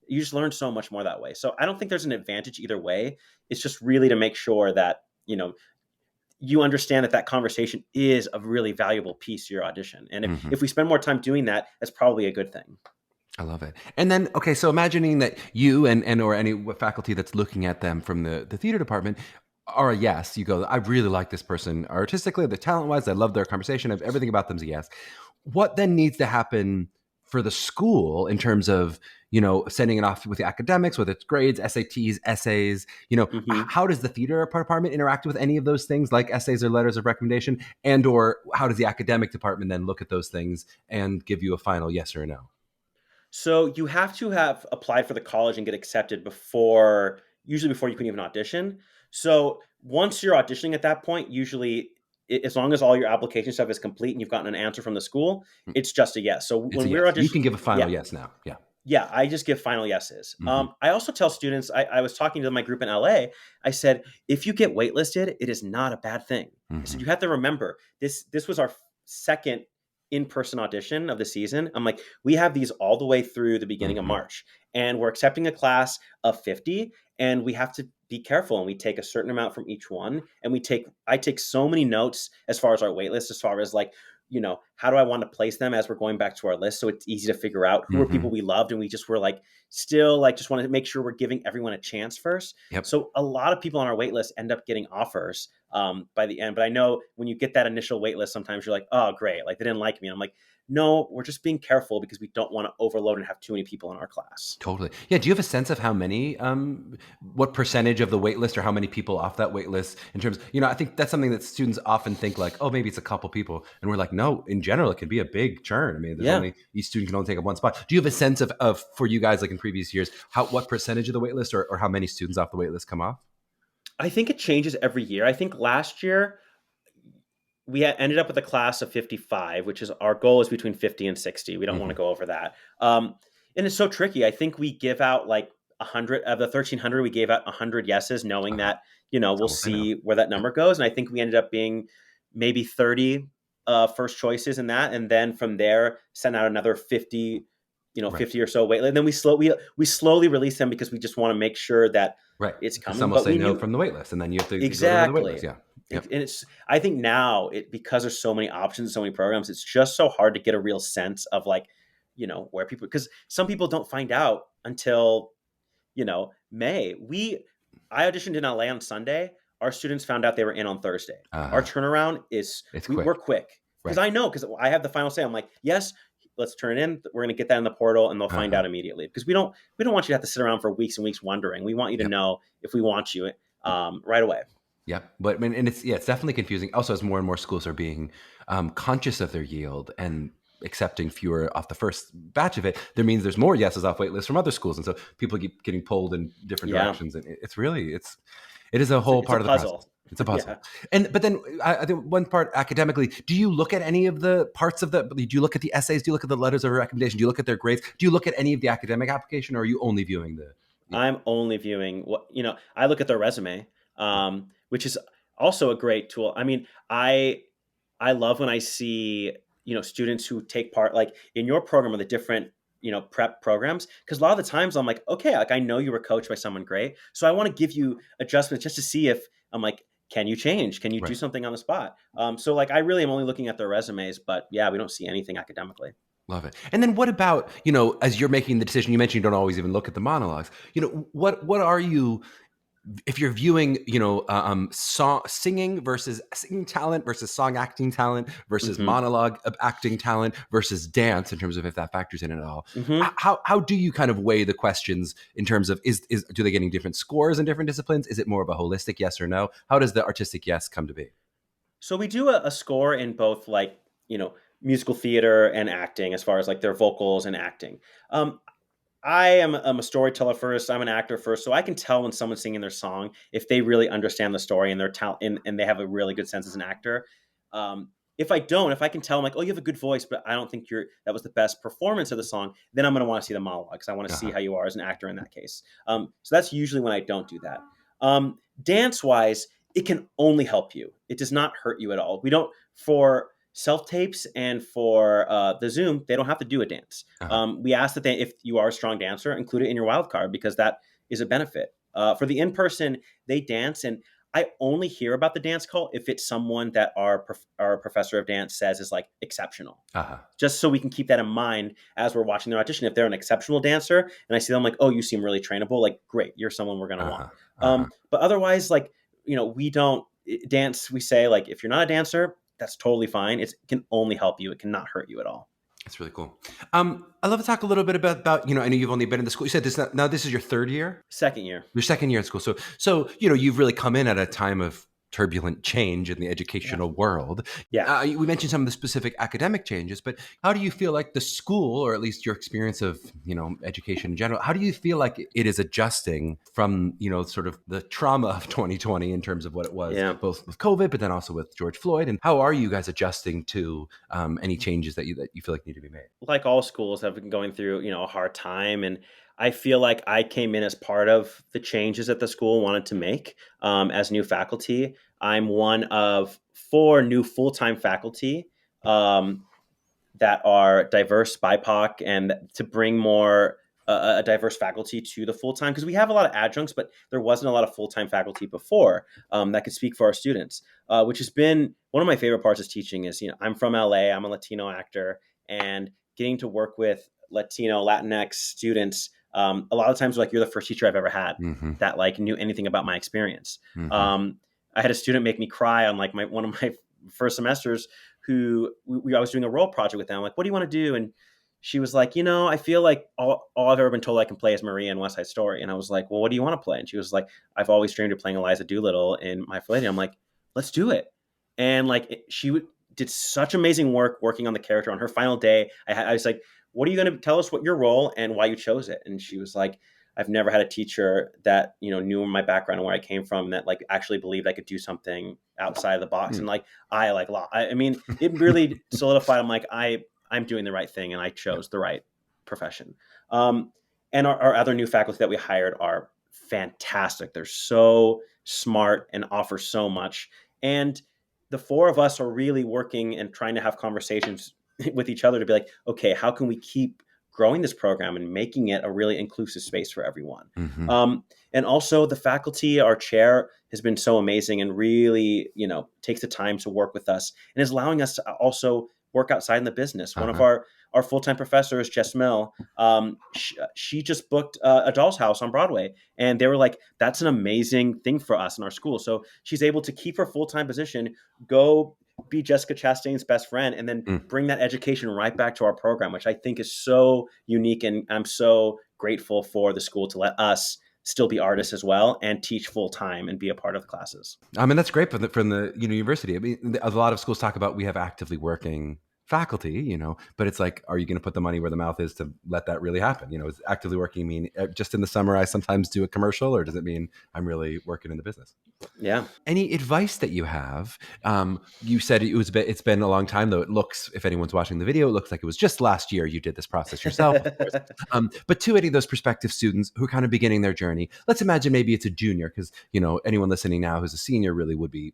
You just learn so much more that way. So I don't think there's an advantage either way. It's just really to make sure that, you understand that conversation is a really valuable piece to your audition. And if we spend more time doing that, that's probably a good thing. I love it. And then, okay, so imagining that you and or any faculty that's looking at them from the theater department are a yes. You go, I really like this person artistically, the talent-wise. I love their conversation. Everything about them's a yes. What then needs to happen for the school in terms of, sending it off with the academics, whether it's grades, SATs, essays, how does the theater department interact with any of those things like essays or letters of recommendation? And or how does the academic department then look at those things and give you a final yes or a no? So you have to have applied for the college and get accepted usually before you can even audition. So once you're auditioning at that point, usually as long as all your application stuff is complete and you've gotten an answer from the school, it's just a yes. So when we're auditioning, you can give a final yes now. Yeah. Yeah, I just give final yeses. I also tell students, I was talking to my group in LA, I said, if you get waitlisted, it is not a bad thing. I said, you have to remember, this was our second in-person audition of the season. I'm like, we have these all the way through the beginning of March. and we're accepting a class of 50, and we have to be careful, and we take a certain amount from each one, and I take so many notes as far as our wait list, as far as like, how do I want to place them as we're going back to our list, so it's easy to figure out who are people we loved, and we just were like still like just want to make sure we're giving everyone a chance first. Yep. So a lot of people on our wait list end up getting offers by the end. But I know when you get that initial wait list, sometimes you're like, oh, great, like they didn't like me. And I'm like, no, we're just being careful because we don't want to overload and have too many people in our class. Totally. Yeah. Do you have a sense of how many, what percentage of the wait list or how many people off that wait list in terms, I think that's something that students often think like, oh, maybe it's a couple people. And we're like, no, in general, it can be a big churn. I mean, each student can only take up one spot. Do you have a sense of for you guys, like in previous years, what percentage of the wait list or how many students off the wait list come off? I think it changes every year. I think last year we ended up with a class of 55, which is our goal is between 50 and 60. We don't want to go over that. And it's so tricky. I think we give out like 100 of the 1,300. We gave out 100 yeses, knowing that, we'll see where that number goes. And I think we ended up being maybe 30 first choices in that. And then from there, send out another 50, 50 or so wait. And then we slowly release them because we just want to make sure that it's coming. Some will say no from the wait list, and then you have to exactly go to the wait list. Yeah. Yep. And I think now because there's so many options, so many programs, it's just so hard to get a real sense of like, where people, because some people don't find out until, May. I auditioned in LA on Sunday. Our students found out they were in on Thursday. Our turnaround is, we're quick. Because I know, because I have the final say. I'm like, yes, let's turn it in. We're going to get that in the portal and they'll find out immediately. Because we don't want you to have to sit around for weeks and weeks wondering. We want you to know if we want you right away. Yeah, but it's definitely confusing. Also, as more and more schools are being conscious of their yield and accepting fewer off the first batch of it, there means there's more yeses off wait lists from other schools, and so people keep getting pulled in different directions. And it is a whole part of the puzzle. It's a puzzle. But then I think one part academically, do you look at any of the parts of do you look at the essays? Do you look at the letters of recommendation? Do you look at their grades? Do you look at any of the academic application, or are you only viewing the? I'm only viewing what I look at their resume. Which is also a great tool. I mean, I love when I see, students who take part like in your program or the different, prep programs. Because a lot of the times I'm like, okay, like I know you were coached by someone great. So I want to give you adjustments just to see if I'm like, can you change? Can you do something on the spot? So like, I really am only looking at their resumes, but yeah, we don't see anything academically. Love it. And then what about, as you're making the decision, you mentioned you don't always even look at the monologues, what are you, if you're viewing, singing versus singing talent versus song acting talent versus monologue acting talent versus dance, in terms of if that factors in at all, how do you kind of weigh the questions in terms of do they getting different scores in different disciplines? Is it more of a holistic yes or no? How does the artistic yes come to be? So we do a score in both like, musical theater and acting, as far as like their vocals and acting. I'm a storyteller first. I'm an actor first, so I can tell when someone's singing their song if they really understand the story and their talent, and they have a really good sense as an actor. If I can tell, I'm like, oh, you have a good voice, but I don't think that was the best performance of the song, then I'm going to want to see the monologue because I want to see how you are as an actor in that case. So that's usually when I don't do that. Dance wise, it can only help you. It does not hurt you at all. We don't for self-tapes and for the Zoom, they don't have to do a dance. We ask that if you are a strong dancer, include it in your wild card because that is a benefit. For the in-person, they dance, and I only hear about the dance call if it's someone that our professor of dance says is like exceptional. Just so we can keep that in mind as we're watching their audition. If they're an exceptional dancer and I see them like, oh, you seem really trainable, like great, you're someone we're going to want. But otherwise, like, we don't dance. We say like, if you're not a dancer, that's totally fine. It can only help you. It cannot hurt you at all. That's really cool. I'd love to talk a little bit about, I know you've only been in the school. You said this is your third year? Second year. Your second year in school. So you've really come in at a time of turbulent change in the educational world. Yeah. We mentioned some of the specific academic changes, but how do you feel like the school, or at least your experience of, education in general, how do you feel like it is adjusting from, sort of the trauma of 2020 in terms of what it was, both with COVID, but then also with George Floyd? And how are you guys adjusting to any changes that you feel like need to be made? Like all schools have been going through, a hard time. And I feel like I came in as part of the changes that the school wanted to make as new faculty. I'm one of 4 new full-time faculty that are diverse, BIPOC, and to bring more a diverse faculty to the full-time, because we have a lot of adjuncts, but there wasn't a lot of full-time faculty before that could speak for our students, which has been one of my favorite parts of teaching. Is, I'm from LA, I'm a Latino actor, and getting to work with Latino, Latinx students, a lot of times, like, you're the first teacher I've ever had that like knew anything about my experience. I had a student make me cry on like one of my first semesters who I was doing a role project with them. I'm like, what do you want to do? And she was like, I feel like all I've ever been told I can play is Maria in West Side Story. And I was like, well, what do you want to play? And she was like, I've always dreamed of playing Eliza Doolittle in My Fair Lady. I'm like, let's do it. And like, did such amazing work working on the character. On her final day, I was like, what are you going to tell us what your role and why you chose it? And she was like, I've never had a teacher that, knew my background and where I came from, and that like actually believed I could do something outside of the box. And like, I like law. I mean, it really solidified. I'm like, I'm doing the right thing, and I chose the right profession. And our other new faculty that we hired are fantastic. They're so smart and offer so much. And the four of us are really working and trying to have conversations with each other to be like, okay, how can we keep growing this program and making it a really inclusive space for everyone? And also the faculty, our chair has been so amazing and really, takes the time to work with us and is allowing us to also work outside in the business. One of our full-time professors, Jess Mill, she just booked a Doll's House on Broadway. And they were like, that's an amazing thing for us in our school. So she's able to keep her full-time position, go be Jessica Chastain's best friend, and then bring that education right back to our program, which I think is so unique. And I'm so grateful for the school to let us still be artists as well and teach full time and be a part of the classes. I mean, that's great from the university. I mean, a lot of schools talk about we have actively working faculty, but it's like, are you going to put the money where the mouth is to let that really happen? Is actively working mean just in the summer I sometimes do a commercial, or does it mean I'm really working in the business? Yeah. Any advice that you have? You said it's been a long time, though. It looks, if anyone's watching the video, it looks like it was just last year you did this process yourself. But to any of those prospective students who are kind of beginning their journey, let's imagine maybe it's a junior, because anyone listening now who's a senior really would be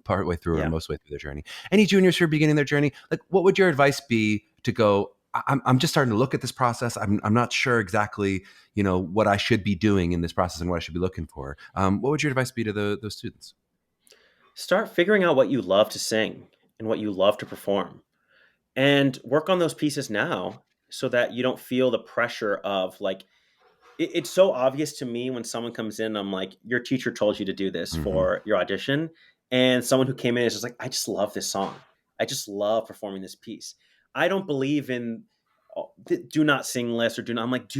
partway through or most way through their journey. Any juniors who are beginning their journey, like, what would your advice be to go, I'm just starting to look at this process. I'm not sure exactly, what I should be doing in this process and what I should be looking for. What would your advice be to those students? Start figuring out what you love to sing and what you love to perform, and work on those pieces now so that you don't feel the pressure of like, it's so obvious to me when someone comes in, I'm like, your teacher told you to do this for your audition. And someone who came in is just like, I just love this song. I just love performing this piece. I don't believe in do not sing list or do not. I'm like,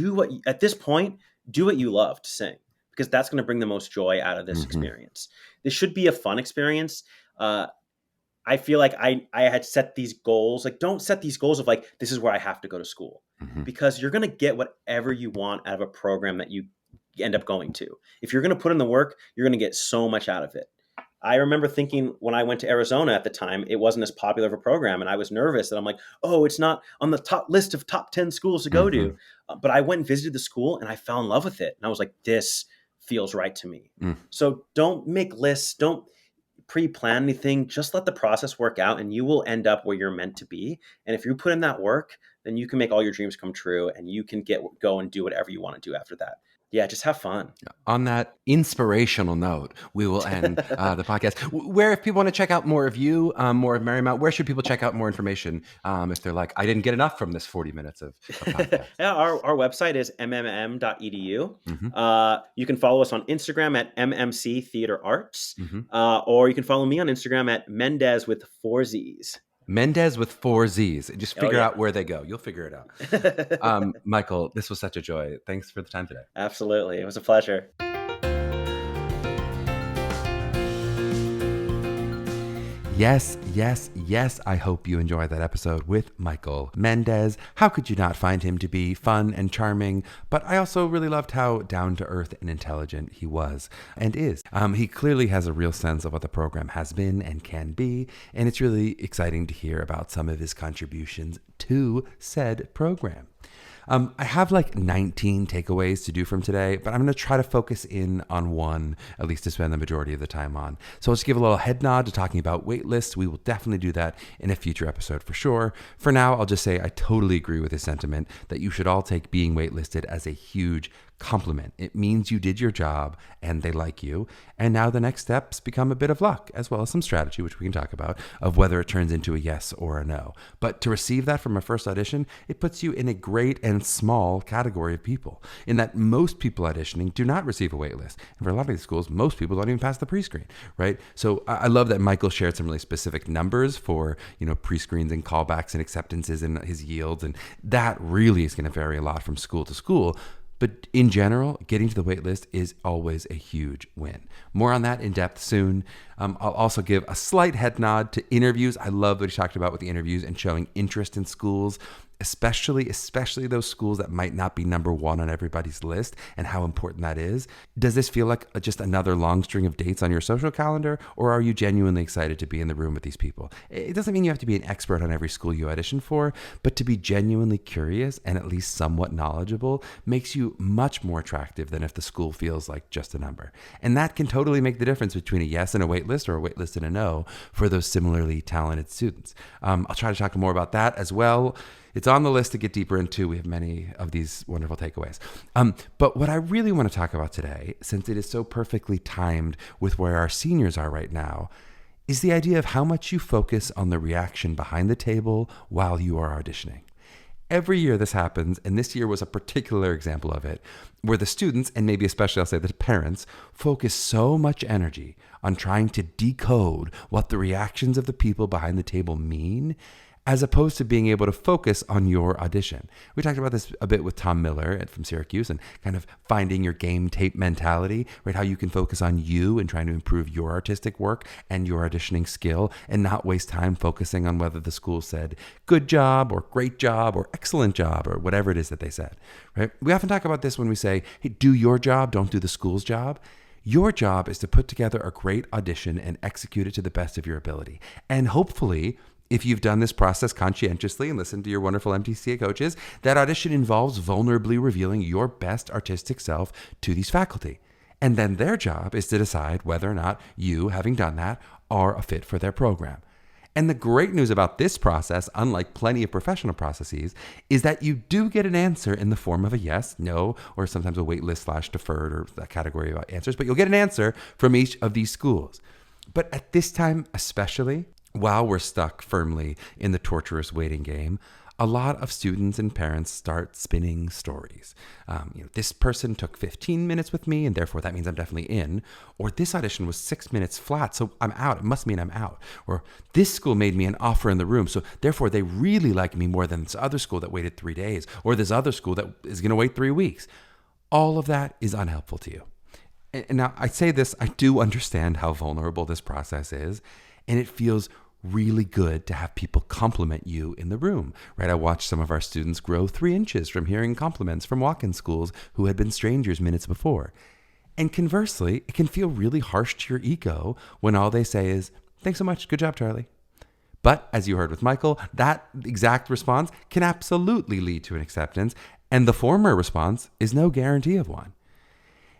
at this point, do what you love to sing, because that's going to bring the most joy out of this experience. This should be a fun experience. I feel like I had set these goals. Like, don't set these goals of like, this is where I have to go to school, because you're going to get whatever you want out of a program that you end up going to. If you're going to put in the work, you're going to get so much out of it. I remember thinking when I went to Arizona at the time, it wasn't as popular of a program, and I was nervous that I'm like, oh, it's not on the top list of top 10 schools to go to. But I went and visited the school and I fell in love with it. And I was like, this feels right to me. So don't make lists. Don't pre-plan anything. Just let the process work out, and you will end up where you're meant to be. And if you put in that work, then you can make all your dreams come true, and you can go and do whatever you want to do after that. Yeah, just have fun. On that inspirational note, we will end the podcast. Where, if people want to check out more of you, more of Marymount, where should people check out more information if they're like, I didn't get enough from this 40 minutes of podcast? Yeah, our website is mmm.edu. You can follow us on Instagram at MMC Theater Arts, or you can follow me on Instagram at Mendez with 4 Z's. Mendez with 4 Z's. Just figure out where they go. You'll figure it out. Michael, this was such a joy. Thanks for the time today. Absolutely. It was a pleasure. Yes, yes, yes. I hope you enjoyed that episode with Michael Mendez. How could you not find him to be fun and charming? But I also really loved how down to earth and intelligent he was and is. He clearly has a real sense of what the program has been and can be. And it's really exciting to hear about some of his contributions to said program. I have like 19 takeaways to do from today, but I'm going to try to focus in on one, at least to spend the majority of the time on. So let's give a little head nod to talking about waitlists. We will definitely do that in a future episode for sure. For now, I'll just say I totally agree with his sentiment that you should all take being waitlisted as a huge compliment. It means you did your job and they like you. And now the next steps become a bit of luck, as well as some strategy, which we can talk about, of whether it turns into a yes or a no. But to receive that from a first audition, it puts you in a great and small category of people, in that most people auditioning do not receive a wait list. And for a lot of these schools, most people don't even pass the pre-screen, right? So I love that Michael shared some really specific numbers for, pre-screens and callbacks and acceptances and his yields. And that really is going to vary a lot from school to school. But in general, getting to the wait list is always a huge win. More on that in depth soon. I'll also give a slight head nod to interviews. I love what he talked about with the interviews and showing interest in schools, especially those schools that might not be number one on everybody's list, and how important that is. Does this feel like just another long string of dates on your social calendar, or are you genuinely excited to be in the room with these people? It doesn't mean you have to be an expert on every school you audition for, but to be genuinely curious and at least somewhat knowledgeable makes you much more attractive than if the school feels like just a number. And that can totally make the difference between a yes and a wait list, or a wait list and a no for those similarly talented students. I'll try to talk more about that as well. It's on the list to get deeper into. We have many of these wonderful takeaways. But what I really want to talk about today, since it is so perfectly timed with where our seniors are right now, is the idea of how much you focus on the reaction behind the table while you are auditioning. Every year this happens, and this year was a particular example of it, where the students, and maybe especially I'll say the parents, focus so much energy on trying to decode what the reactions of the people behind the table mean, as opposed to being able to focus on your audition. We talked about this a bit with Tom Miller from Syracuse, and kind of finding your game tape mentality, right? How you can focus on you and trying to improve your artistic work and your auditioning skill, and not waste time focusing on whether the school said good job or great job or excellent job or whatever it is that they said, right? We often talk about this when we say, hey, do your job, don't do the school's job. Your job is to put together a great audition and execute it to the best of your ability. And hopefully, if you've done this process conscientiously and listened to your wonderful MTCA coaches, that audition involves vulnerably revealing your best artistic self to these faculty. And then their job is to decide whether or not you, having done that, are a fit for their program. And the great news about this process, unlike plenty of professional processes, is that you do get an answer in the form of a yes, no, or sometimes a waitlist / deferred, or that category of answers, but you'll get an answer from each of these schools. But at this time especially, while we're stuck firmly in the torturous waiting game, a lot of students and parents start spinning stories. This person took 15 minutes with me, and therefore that means I'm definitely in. Or this audition was 6 minutes flat, so I'm out. It must mean I'm out. Or this school made me an offer in the room, so therefore they really like me more than this other school that waited 3 days, or this other school that is going to wait 3 weeks. All of that is unhelpful to you. And now I say this, I do understand how vulnerable this process is, and it feels really good to have people compliment you in the room, right? I watched some of our students grow 3 inches from hearing compliments from walk-in schools who had been strangers minutes before. And conversely, it can feel really harsh to your ego when all they say is, thanks so much, good job, Charlie. But as you heard with Michael, that exact response can absolutely lead to an acceptance, and the former response is no guarantee of one.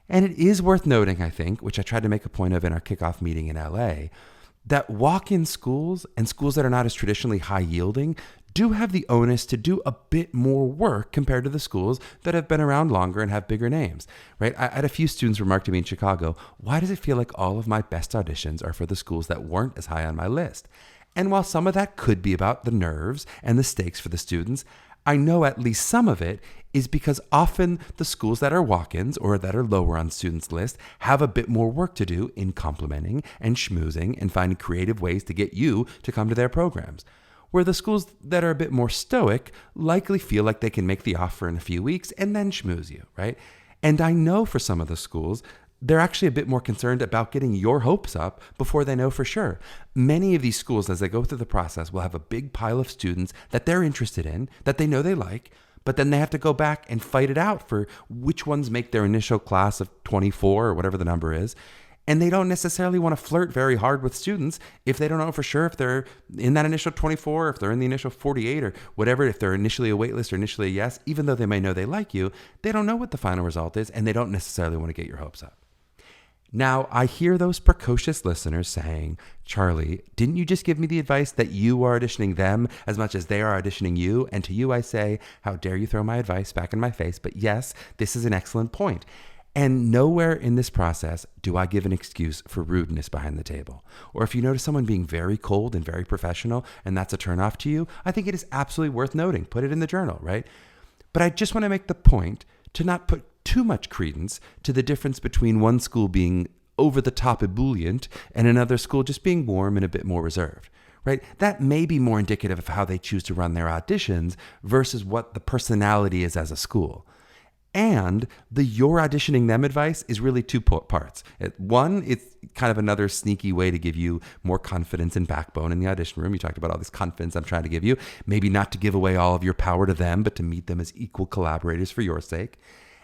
And it is worth noting, I think, which I tried to make a point of in our kickoff meeting in LA, that walk-in schools and schools that are not as traditionally high-yielding do have the onus to do a bit more work compared to the schools that have been around longer and have bigger names, right? I had a few students remark to me in Chicago, why does it feel like all of my best auditions are for the schools that weren't as high on my list? And while some of that could be about the nerves and the stakes for the students, I know at least some of it is because often the schools that are walk-ins or that are lower on students' list have a bit more work to do in complimenting and schmoozing and finding creative ways to get you to come to their programs. Where the schools that are a bit more stoic likely feel like they can make the offer in a few weeks and then schmooze you, right? And I know for some of the schools, they're actually a bit more concerned about getting your hopes up before they know for sure. Many of these schools, as they go through the process, will have a big pile of students that they're interested in, that they know they like, but then they have to go back and fight it out for which ones make their initial class of 24 or whatever the number is. And they don't necessarily want to flirt very hard with students if they don't know for sure if they're in that initial 24, if they're in the initial 48 or whatever, if they're initially a waitlist or initially a yes, even though they may know they like you, they don't know what the final result is and they don't necessarily want to get your hopes up. Now, I hear those precocious listeners saying, Charlie, didn't you just give me the advice that you are auditioning them as much as they are auditioning you? And to you, I say, how dare you throw my advice back in my face? But yes, this is an excellent point. And nowhere in this process do I give an excuse for rudeness behind the table. Or if you notice someone being very cold and very professional and that's a turnoff to you, I think it is absolutely worth noting. Put it in the journal, right? But I just want to make the point to not put too much credence to the difference between one school being over the top ebullient and another school just being warm and a bit more reserved. Right? That may be more indicative of how they choose to run their auditions versus what the personality is as a school. And the you're auditioning them advice is really two parts. One, it's kind of another sneaky way to give you more confidence and backbone in the audition room. You talked about all this confidence I'm trying to give you. Maybe not to give away all of your power to them, but to meet them as equal collaborators for your sake.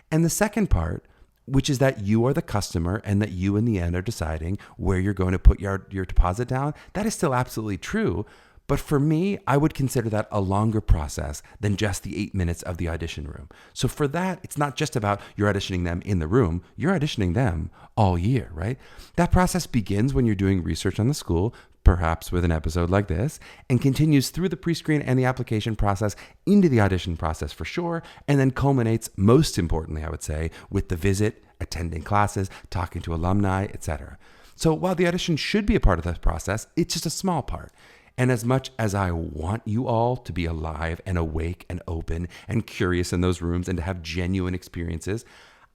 And the second part, which is that you are the customer and that you in the end are deciding where you're going to put your deposit down, that is still absolutely true. But for me, I would consider that a longer process than just the 8 minutes of the audition room. So for that, it's not just about you're auditioning them in the room, you're auditioning them all year, right? That process begins when you're doing research on the school, perhaps with an episode like this, and continues through the pre-screen and the application process into the audition process for sure, and then culminates, most importantly, I would say, with the visit, attending classes, talking to alumni, etc. So while the audition should be a part of that process, it's just a small part. And as much as I want you all to be alive and awake and open and curious in those rooms and to have genuine experiences,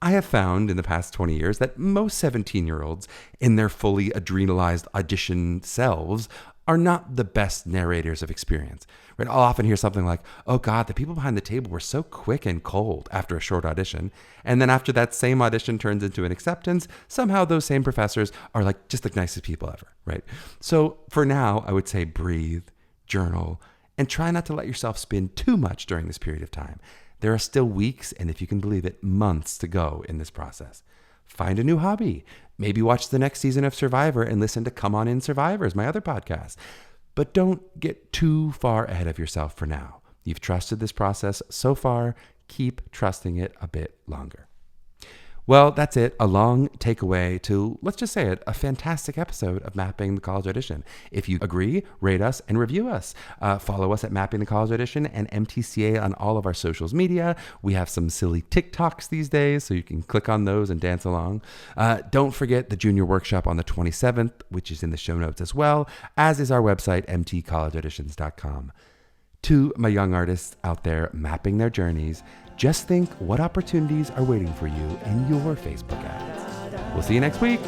I have found in the past 20 years that most 17-year-olds in their fully adrenalized audition selves are not the best narrators of experience. Right? I'll often hear something like, oh God, the people behind the table were so quick and cold after a short audition. And then after that same audition turns into an acceptance, somehow those same professors are like just the nicest people ever, right? So for now, I would say breathe, journal, and try not to let yourself spin too much during this period of time. There are still weeks, and if you can believe it, months to go in this process. Find a new hobby. Maybe watch the next season of Survivor and listen to Come On In Survivors, my other podcast. But don't get too far ahead of yourself for now. You've trusted this process so far. Keep trusting it a bit longer. Well, that's it. A long takeaway to, let's just say it, a fantastic episode of Mapping the College Audition. If you agree, rate us and review us. Follow us at Mapping the College Audition and MTCA on all of our socials media. We have some silly TikToks these days, so you can click on those and dance along. Don't forget the junior workshop on the 27th, which is in the show notes as well, as is our website, mtcollegeauditions.com. To my young artists out there mapping their journeys, just think what opportunities are waiting for you in your Facebook ads. We'll see you next week.